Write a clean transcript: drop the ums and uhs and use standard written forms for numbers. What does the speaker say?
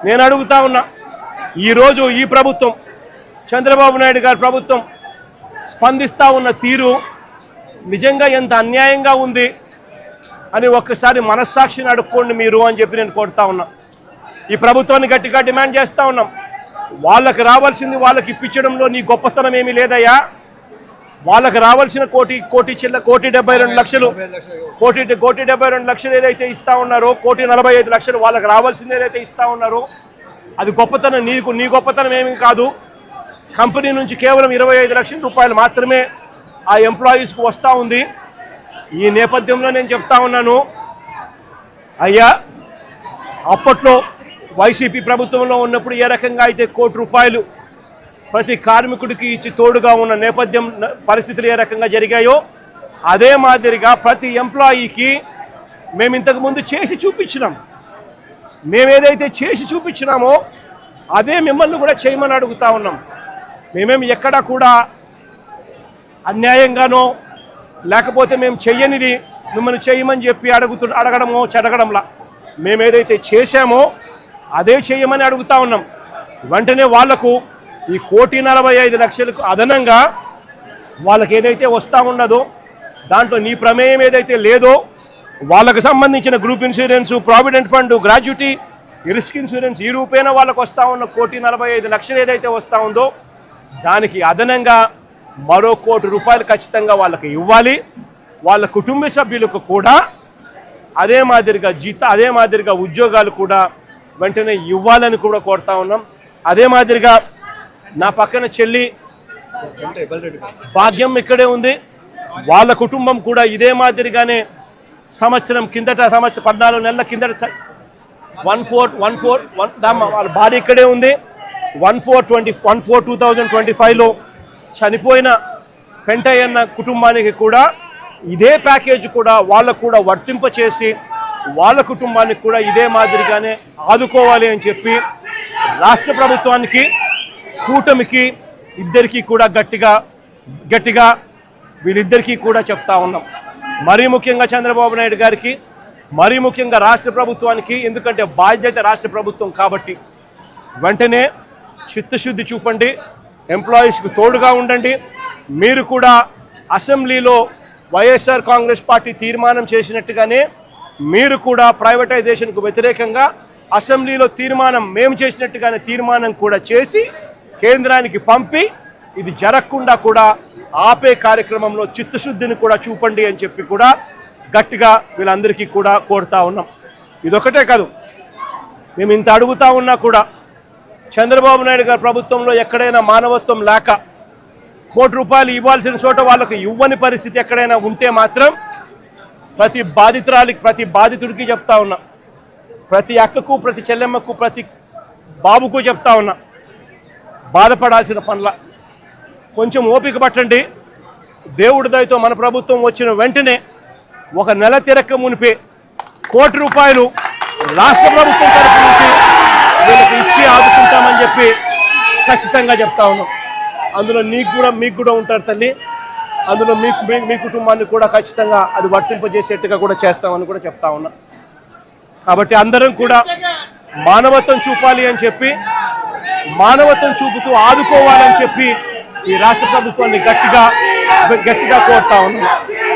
నేను అడుగుతా ఉన్నా, ఈరోజు ఈ ప్రభుత్వం చంద్రబాబు నాయుడు గారి ప్రభుత్వం స్పందిస్తూ ఉన్న తీరు నిజంగా ఎంత అన్యాయంగా ఉంది అని ఒక్కసారి మనస్సాక్షిని అడుక్కోండి మీరు అని చెప్పి నేను కోరుతా ఉన్నా. ఈ ప్రభుత్వాన్ని గట్టిగా డిమాండ్ చేస్తూ ఉన్నాం. వాళ్ళకి రావాల్సింది వాళ్ళకి ఇప్పించడంలో నీ గొప్పతనం ఏమీ లేదయ్యా. వాళ్ళకి రావాల్సిన కోటి 72 లక్షలు కోటి 72 లక్షలు ఏదైతే ఇస్తా ఉన్నారో, 1,45 లక్షలు వాళ్ళకి రావాల్సింది ఏదైతే ఇస్తా ఉన్నారో అది గొప్పతనం. నీ గొప్పతనం ఏమీ కాదు. కంపెనీ నుంచి కేవలం 25 లక్షల రూపాయలు మాత్రమే ఆ ఎంప్లాయీస్కు వస్తూ ఉంది. ఈ నేపథ్యంలో నేను చెప్తా ఉన్నాను, అయ్యా అప్పట్లో వైసీపీ ప్రభుత్వంలో ఉన్నప్పుడు ఏ రకంగా అయితే ₹1,00,00,000 ప్రతి కార్మికుడికి ఇచ్చి తోడుగా ఉన్న నేపథ్యం పరిస్థితులు ఏ రకంగా జరిగాయో అదే మాదిరిగా ప్రతి ఎంప్లాయీకి మేము ఇంతకుముందు చేసి చూపించినాం. మేమేదైతే చేసి చూపించినామో అదే మిమ్మల్ని కూడా చేయమని అడుగుతా ఉన్నాం. మేమేమి ఎక్కడా కూడా అన్యాయంగానో లేకపోతే మేము చెయ్యనిది మిమ్మల్ని చేయమని చెప్పి అడగడమో చెడగడంలా మేమేదైతే చేశామో అదే చేయమని అడుగుతా ఉన్నాం. వెంటనే వాళ్లకు ఈ 1,45 లక్షలకు అదనంగా వాళ్ళకి ఏదైతే వస్తూ ఉన్నదో దాంట్లో నీ ప్రమేయం ఏదైతే లేదో వాళ్ళకు సంబంధించిన group insurance, provident fund, gratuity, risk insurance ఈ రూపేణ వాళ్ళకు వస్తూ ఉన్న 1,45 లక్షలు ఏదైతే వస్తూ ఉందో దానికి అదనంగా మరో ₹1,00,00,000 ఖచ్చితంగా వాళ్ళకి ఇవ్వాలి. వాళ్ళ కుటుంబ సభ్యులకు కూడా అదే మాదిరిగా ఉద్యోగాలు కూడా వెంటనే ఇవ్వాలని కూడా కోరుతా ఉన్నాం. అదే మాదిరిగా నా పక్కన చెల్లి భాగ్యం ఇక్కడే ఉంది. వాళ్ళ కుటుంబం కూడా ఇదే మాదిరిగానే సంవత్సరం 14 నెలల కిందట 14 వాళ్ళ భార్య ఇక్కడే ఉంది. 1/4/2025లో చనిపోయిన పెంటయ్యన్న కుటుంబానికి కూడా ఇదే ప్యాకేజ్ కూడా వాళ్ళకు కూడా వర్తింపచేసి వాళ్ళ కుటుంబానికి కూడా ఇదే మాదిరిగానే ఆదుకోవాలి అని చెప్పి రాష్ట్ర ప్రభుత్వానికి, కూటమికి ఇద్దరికీ కూడా గట్టిగా వీళ్ళిద్దరికీ కూడా చెప్తా ఉన్నాం. మరీ ముఖ్యంగా చంద్రబాబు నాయుడు గారికి, మరీ ముఖ్యంగా రాష్ట్ర ప్రభుత్వానికి, ఎందుకంటే బాధ్యత రాష్ట్ర ప్రభుత్వం కాబట్టి వెంటనే చిత్తశుద్ధి చూపండి, ఎంప్లాయీస్కి తోడుగా ఉండండి. మీరు కూడా అసెంబ్లీలో వైఎస్ఆర్ కాంగ్రెస్ పార్టీ తీర్మానం చేసినట్టుగానే మీరు కూడా ప్రైవేటైజేషన్కు వ్యతిరేకంగా అసెంబ్లీలో మేము చేసినట్టుగానే తీర్మానం కూడా చేసి కేంద్రానికి పంపి ఇది జరగకుండా కూడా ఆపే కార్యక్రమంలో చిత్తశుద్ధిని కూడా చూపండి అని చెప్పి కూడా గట్టిగా వీళ్ళందరికీ కూడా కోరుతా ఉన్నాం. ఇదొకటే కాదు, మేము ఇంత అడుగుతా ఉన్నా కూడా చంద్రబాబు నాయుడు గారి ప్రభుత్వంలో ఎక్కడైనా మానవత్వం లేక ₹1,00,00,000 ఇవ్వాల్సిన చోట వాళ్ళకు ఇవ్వని పరిస్థితి ఎక్కడైనా ఉంటే మాత్రం ప్రతి బాధితుడికి చెప్తా ఉన్నా, ప్రతి అక్కకు, ప్రతి చెల్లెమ్మకు, ప్రతి బాబుకు చెప్తా ఉన్నా, బాధపడాల్సిన పనుల కొంచెం ఓపిక పట్టండి. దేవుడి దయతో మన ప్రభుత్వం వచ్చిన వెంటనే ఒక నెల తిరక్క మునిపే ₹1,00,00,000 రాష్ట్ర ప్రభుత్వం తరఫు నుంచి వీళ్ళకి ఇచ్చి ఆదుకుంటామని చెప్పి ఖచ్చితంగా చెప్తా ఉన్నాం. అందులో మీకు కూడా ఉంటారు తల్లి, అందులో మీ కుటుంబాన్ని కూడా ఖచ్చితంగా అది వర్తింపజేసేట్టుగా కూడా చేస్తామని కూడా చెప్తా ఉన్నా. కాబట్టి అందరం కూడా మానవత్వం చూపాలి అని చెప్పి, మానవత్వం చూపుతూ ఆదుకోవాలని చెప్పి ఈ రాష్ట్ర ప్రభుత్వాన్ని గట్టిగా కోరుతా ఉన్నాం.